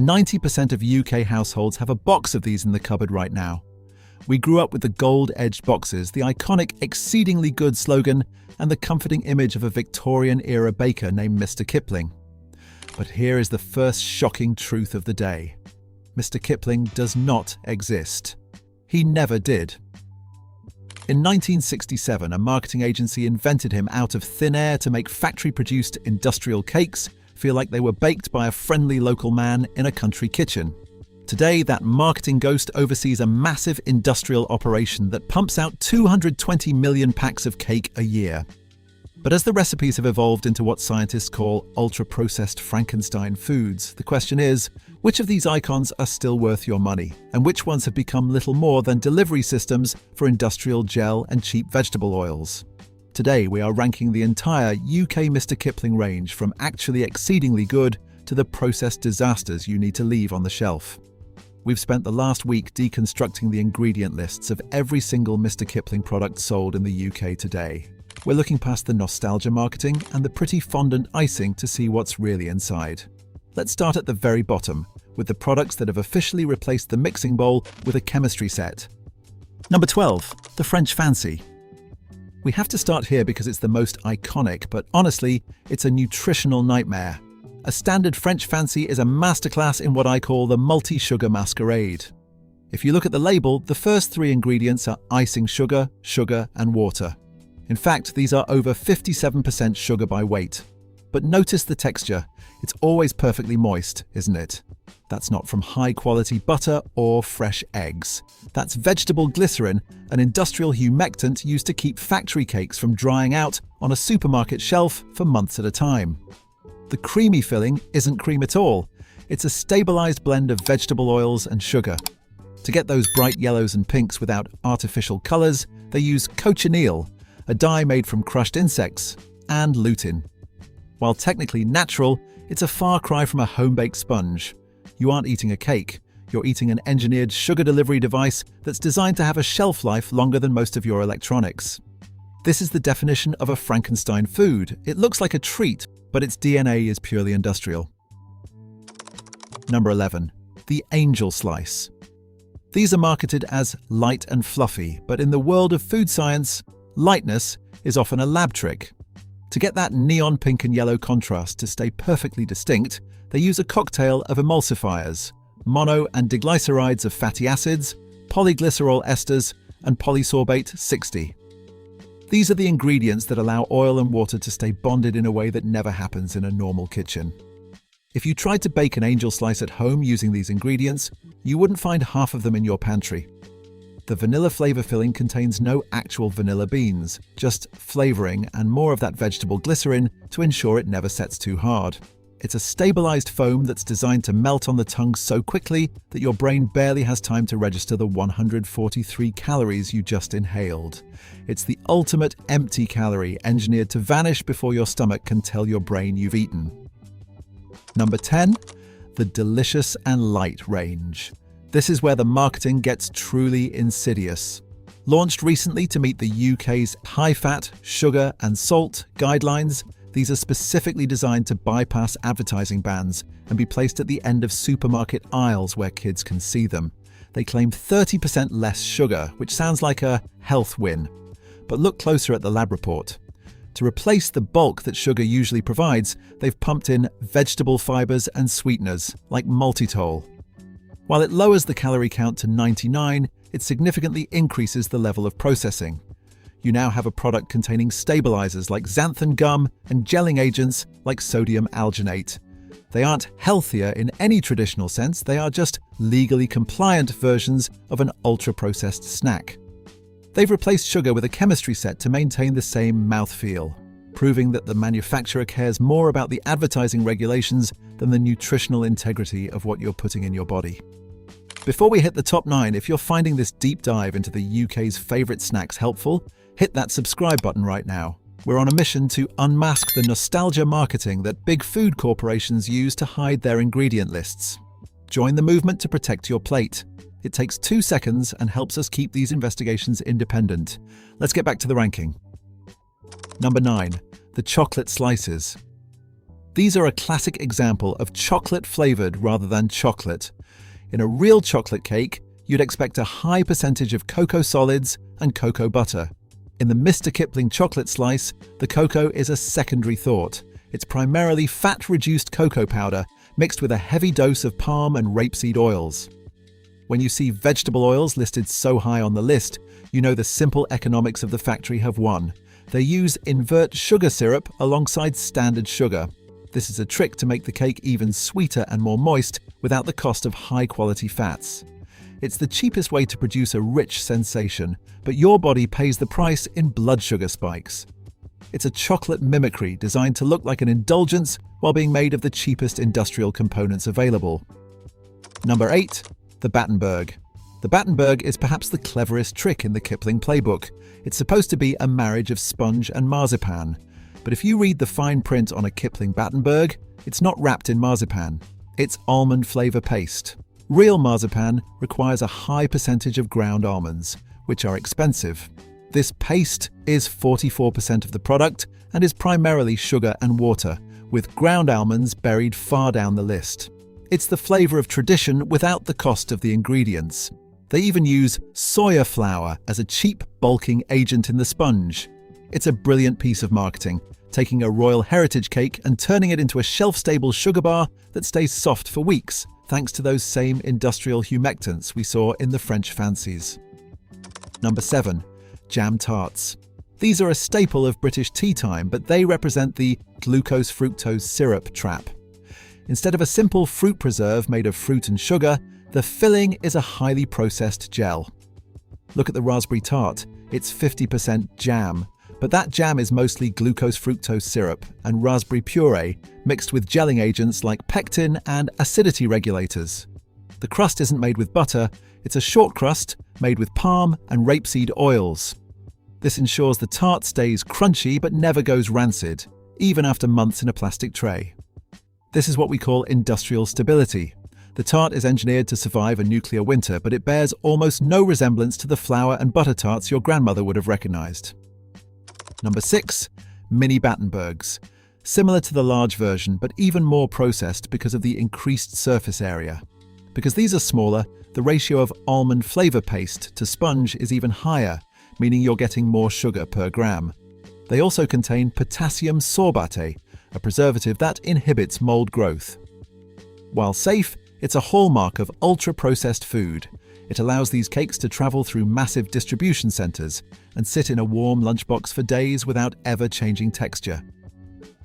90% of UK households have a box of these in the cupboard right now. We grew up with the gold-edged boxes, the iconic "exceedingly good" slogan, and the comforting image of a Victorian-era baker named Mr Kipling. But here is the first shocking truth of the day. Mr Kipling does not exist. He never did. In 1967, a marketing agency invented him out of thin air to make factory-produced industrial cakes feel like they were baked by a friendly local man in a country kitchen. Today, that marketing ghost oversees a massive industrial operation that pumps out 220 million packs of cake a year. But as the recipes have evolved into what scientists call ultra-processed Frankenstein foods, the question is, which of these icons are still worth your money, and which ones have become little more than delivery systems for industrial gel and cheap vegetable oils? Today, we are ranking the entire UK Mr Kipling range from actually exceedingly good to the processed disasters you need to leave on the shelf. We've spent the last week deconstructing the ingredient lists of every single Mr Kipling product sold in the UK today. We're looking past the nostalgia marketing and the pretty fondant icing to see what's really inside. Let's start at the very bottom, with the products that have officially replaced the mixing bowl with a chemistry set. Number 12. The French Fancy. We have to start here because it's the most iconic, but honestly, it's a nutritional nightmare. A standard French Fancy is a masterclass in what I call the multi-sugar masquerade. If you look at the label, the first three ingredients are icing sugar, sugar, and water. In fact, these are over 57% sugar by weight. But notice the texture. It's always perfectly moist, isn't it? That's not from high-quality butter or fresh eggs. That's vegetable glycerin, an industrial humectant used to keep factory cakes from drying out on a supermarket shelf for months at a time. The creamy filling isn't cream at all. It's a stabilized blend of vegetable oils and sugar. To get those bright yellows and pinks without artificial colors, they use cochineal, a dye made from crushed insects, and lutein. While technically natural, it's a far cry from a home-baked sponge. You aren't eating a cake, you're eating an engineered sugar delivery device that's designed to have a shelf life longer than most of your electronics. This is the definition of a Frankenstein food. It looks like a treat, but its DNA is purely industrial. Number 11. The Angel Slice. These are marketed as light and fluffy, but in the world of food science, lightness is often a lab trick. To get that neon pink and yellow contrast to stay perfectly distinct, they use a cocktail of emulsifiers, mono and diglycerides of fatty acids, polyglycerol esters, and polysorbate 60. These are the ingredients that allow oil and water to stay bonded in a way that never happens in a normal kitchen. If you tried to bake an angel slice at home using these ingredients, you wouldn't find half of them in your pantry. The vanilla flavor filling contains no actual vanilla beans, just flavoring and more of that vegetable glycerin to ensure it never sets too hard. It's a stabilized foam that's designed to melt on the tongue so quickly that your brain barely has time to register the 143 calories you just inhaled. It's the ultimate empty calorie engineered to vanish before your stomach can tell your brain you've eaten. Number 10. The Delicious and Light range. This is where the marketing gets truly insidious. Launched recently to meet the UK's high-fat, sugar and salt guidelines, these are specifically designed to bypass advertising bans and be placed at the end of supermarket aisles where kids can see them. They claim 30% less sugar, which sounds like a health win. But look closer at the lab report. To replace the bulk that sugar usually provides, they've pumped in vegetable fibers and sweeteners, like maltitol. While it lowers the calorie count to 99, it significantly increases the level of processing. You now have a product containing stabilizers like xanthan gum and gelling agents like sodium alginate. They aren't healthier in any traditional sense, they are just legally compliant versions of an ultra-processed snack. They've replaced sugar with a chemistry set to maintain the same mouthfeel, proving that the manufacturer cares more about the advertising regulations than the nutritional integrity of what you're putting in your body. Before we hit the top 9, if you're finding this deep dive into the UK's favourite snacks helpful, hit that subscribe button right now. We're on a mission to unmask the nostalgia marketing that big food corporations use to hide their ingredient lists. Join the movement to protect your plate. It takes 2 seconds and helps us keep these investigations independent. Let's get back to the ranking. Number 9. The chocolate slices. These are a classic example of chocolate-flavored rather than chocolate. In a real chocolate cake, you'd expect a high percentage of cocoa solids and cocoa butter. In the Mr Kipling chocolate slice, the cocoa is a secondary thought. It's primarily fat-reduced cocoa powder mixed with a heavy dose of palm and rapeseed oils. When you see vegetable oils listed so high on the list, you know the simple economics of the factory have won. They use invert sugar syrup alongside standard sugar. This is a trick to make the cake even sweeter and more moist without the cost of high-quality fats. It's the cheapest way to produce a rich sensation, but your body pays the price in blood sugar spikes. It's a chocolate mimicry designed to look like an indulgence while being made of the cheapest industrial components available. Number 8. The Battenberg. The Battenberg is perhaps the cleverest trick in the Kipling playbook. It's supposed to be a marriage of sponge and marzipan. But if you read the fine print on a Kipling Battenberg, it's not wrapped in marzipan. It's almond flavor paste. Real marzipan requires a high percentage of ground almonds, which are expensive. This paste is 44% of the product and is primarily sugar and water, with ground almonds buried far down the list. It's the flavor of tradition without the cost of the ingredients. They even use soya flour as a cheap bulking agent in the sponge. It's a brilliant piece of marketing, taking a royal heritage cake and turning it into a shelf-stable sugar bar that stays soft for weeks, thanks to those same industrial humectants we saw in the French Fancies. Number 7. Jam tarts. These are a staple of British tea time, but they represent the glucose-fructose syrup trap. Instead of a simple fruit preserve made of fruit and sugar, the filling is a highly processed gel. Look at the raspberry tart. It's 50% jam, but that jam is mostly glucose-fructose syrup and raspberry puree mixed with gelling agents like pectin and acidity regulators. The crust isn't made with butter, it's a short crust made with palm and rapeseed oils. This ensures the tart stays crunchy but never goes rancid, even after months in a plastic tray. This is what we call industrial stability. The tart is engineered to survive a nuclear winter, but it bears almost no resemblance to the flour and butter tarts your grandmother would have recognized. Number 6. Mini Battenbergs. Similar to the large version, but even more processed because of the increased surface area. Because these are smaller, the ratio of almond flavor paste to sponge is even higher, meaning you're getting more sugar per gram. They also contain potassium sorbate, a preservative that inhibits mold growth. While safe, it's a hallmark of ultra-processed food. It allows these cakes to travel through massive distribution centers and sit in a warm lunchbox for days without ever changing texture.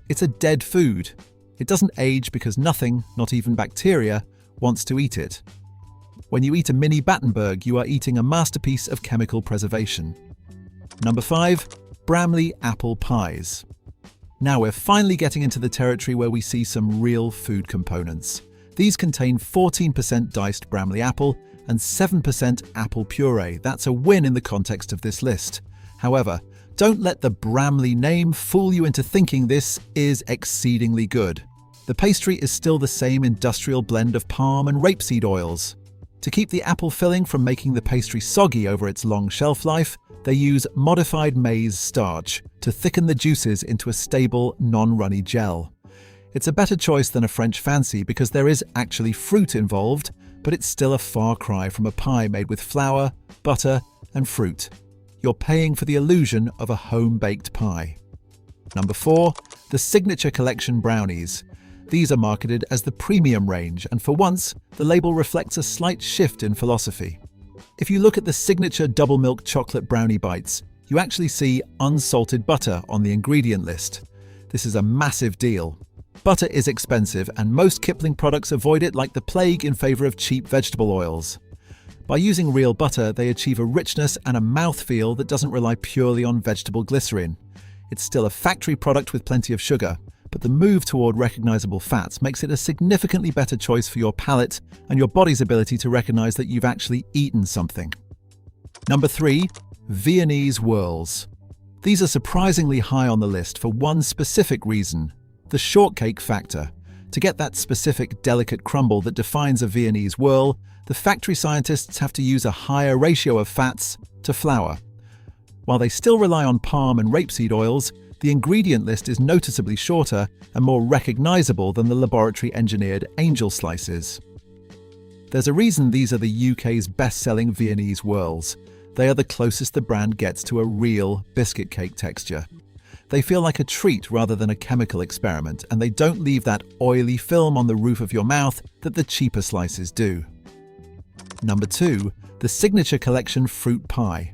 It's a dead food. It doesn't age because nothing, not even bacteria, wants to eat it. When you eat a mini Battenberg, you are eating a masterpiece of chemical preservation. Number 5. Bramley apple pies. Now we're finally getting into the territory where we see some real food components. These contain 14% diced Bramley apple and 7% apple puree. That's a win in the context of this list. However, don't let the Bramley name fool you into thinking this is exceedingly good. The pastry is still the same industrial blend of palm and rapeseed oils. To keep the apple filling from making the pastry soggy over its long shelf life, they use modified maize starch to thicken the juices into a stable, non-runny gel. It's a better choice than a French fancy because there is actually fruit involved, but it's still a far cry from a pie made with flour, butter, and fruit. You're paying for the illusion of a home-baked pie. Number 4. The Signature Collection Brownies. These are marketed as the premium range, and for once, the label reflects a slight shift in philosophy. If you look at the signature double milk chocolate brownie bites, you actually see unsalted butter on the ingredient list. This is a massive deal. Butter is expensive, and most Kipling products avoid it like the plague in favor of cheap vegetable oils. By using real butter, they achieve a richness and a mouthfeel that doesn't rely purely on vegetable glycerin. It's still a factory product with plenty of sugar, but the move toward recognizable fats makes it a significantly better choice for your palate and your body's ability to recognize that you've actually eaten something. Number 3. Viennese whirls. These are surprisingly high on the list for one specific reason: the shortcake factor. To get that specific delicate crumble that defines a Viennese whirl, the factory scientists have to use a higher ratio of fats to flour. While they still rely on palm and rapeseed oils, The ingredient list is noticeably shorter and more recognizable than the laboratory-engineered angel slices. There's a reason these are the UK's best-selling Viennese whirls. They are the closest the brand gets to a real biscuit cake texture. They feel like a treat rather than a chemical experiment, and they don't leave that oily film on the roof of your mouth that the cheaper slices do. Number 2, the Signature Collection Fruit Pie.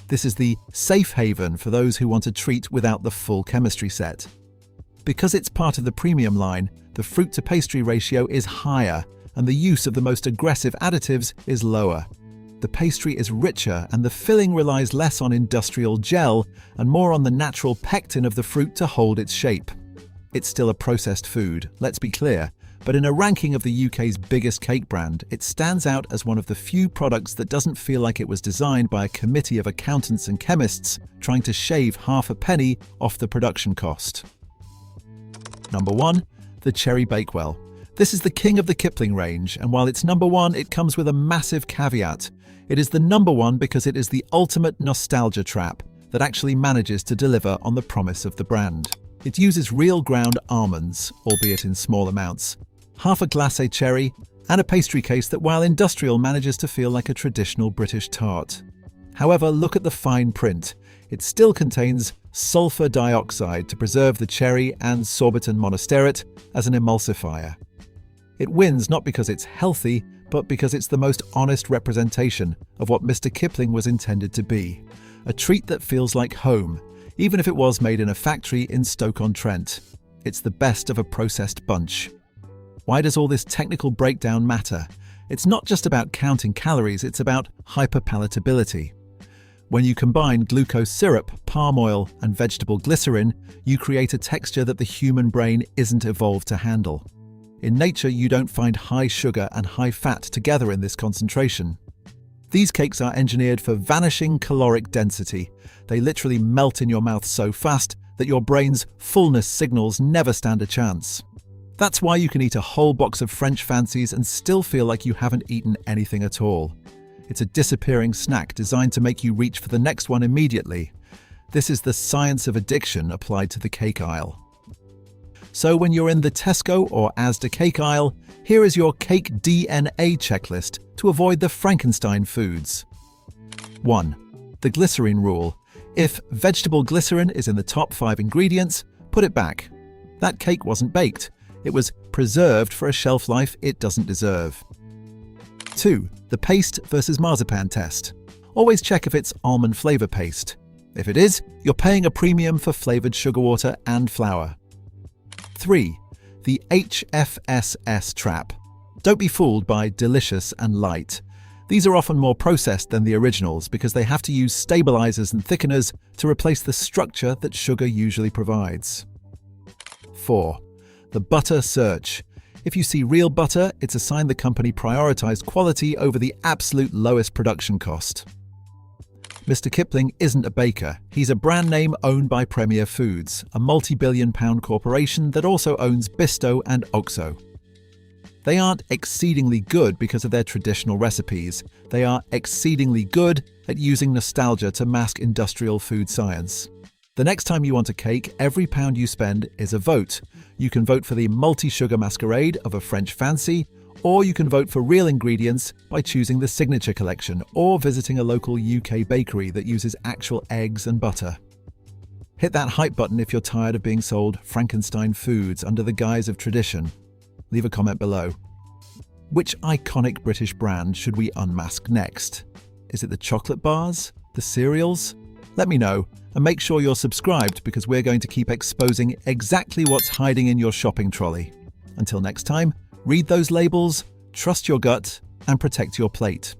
This is the safe haven for those who want a treat without the full chemistry set. Because it's part of the premium line, the fruit-to-pastry ratio is higher, and the use of the most aggressive additives is lower. The pastry is richer, and the filling relies less on industrial gel and more on the natural pectin of the fruit to hold its shape. It's still a processed food, let's be clear, but in a ranking of the UK's biggest cake brand, it stands out as one of the few products that doesn't feel like it was designed by a committee of accountants and chemists trying to shave half a penny off the production cost. Number 1, the Cherry Bakewell. This is the king of the Kipling range, and while it's number 1, it comes with a massive caveat. It is the number 1 because it is the ultimate nostalgia trap that actually manages to deliver on the promise of the brand. It uses real ground almonds, albeit in small amounts, half a glacé cherry, and a pastry case that, while industrial, manages to feel like a traditional British tart. However, look at the fine print. It still contains sulfur dioxide to preserve the cherry and sorbitan monostearate as an emulsifier. It wins not because it's healthy, but because it's the most honest representation of what Mr Kipling was intended to be. A treat that feels like home, even if it was made in a factory in Stoke-on-Trent. It's the best of a processed bunch. Why does all this technical breakdown matter? It's not just about counting calories, it's about hyperpalatability. When you combine glucose syrup, palm oil, and vegetable glycerin, you create a texture that the human brain isn't evolved to handle. In nature, you don't find high sugar and high fat together in this concentration. These cakes are engineered for vanishing caloric density. They literally melt in your mouth so fast that your brain's fullness signals never stand a chance. That's why you can eat a whole box of French Fancies and still feel like you haven't eaten anything at all. It's a disappearing snack designed to make you reach for the next one immediately. This is the science of addiction applied to the cake aisle. So when you're in the Tesco or Asda cake aisle, here is your cake DNA checklist to avoid the Frankenstein foods. 1. The glycerine rule. If vegetable glycerin is in the top 5 ingredients, put it back. That cake wasn't baked. It was preserved for a shelf life it doesn't deserve. 2. The paste versus marzipan test. Always check if it's almond flavor paste. If it is, you're paying a premium for flavored sugar water and flour. 3. The HFSS trap. Don't be fooled by delicious and light. These are often more processed than the originals because they have to use stabilizers and thickeners to replace the structure that sugar usually provides. 4. The butter search. If you see real butter, it's a sign the company prioritized quality over the absolute lowest production cost. Mr Kipling isn't a baker. He's a brand name owned by Premier Foods, a multi-billion-pound corporation that also owns Bisto and Oxo. They aren't exceedingly good because of their traditional recipes. They are exceedingly good at using nostalgia to mask industrial food science. The next time you want a cake, every pound you spend is a vote. You can vote for the multi-sugar masquerade of a French Fancy, or you can vote for real ingredients by choosing the Signature Collection or visiting a local UK bakery that uses actual eggs and butter. Hit that hype button if you're tired of being sold Frankenstein foods under the guise of tradition. Leave a comment below. Which iconic British brand should we unmask next? Is it the chocolate bars? The cereals? Let me know, and make sure you're subscribed because we're going to keep exposing exactly what's hiding in your shopping trolley. Until next time, read those labels, trust your gut, and protect your plate.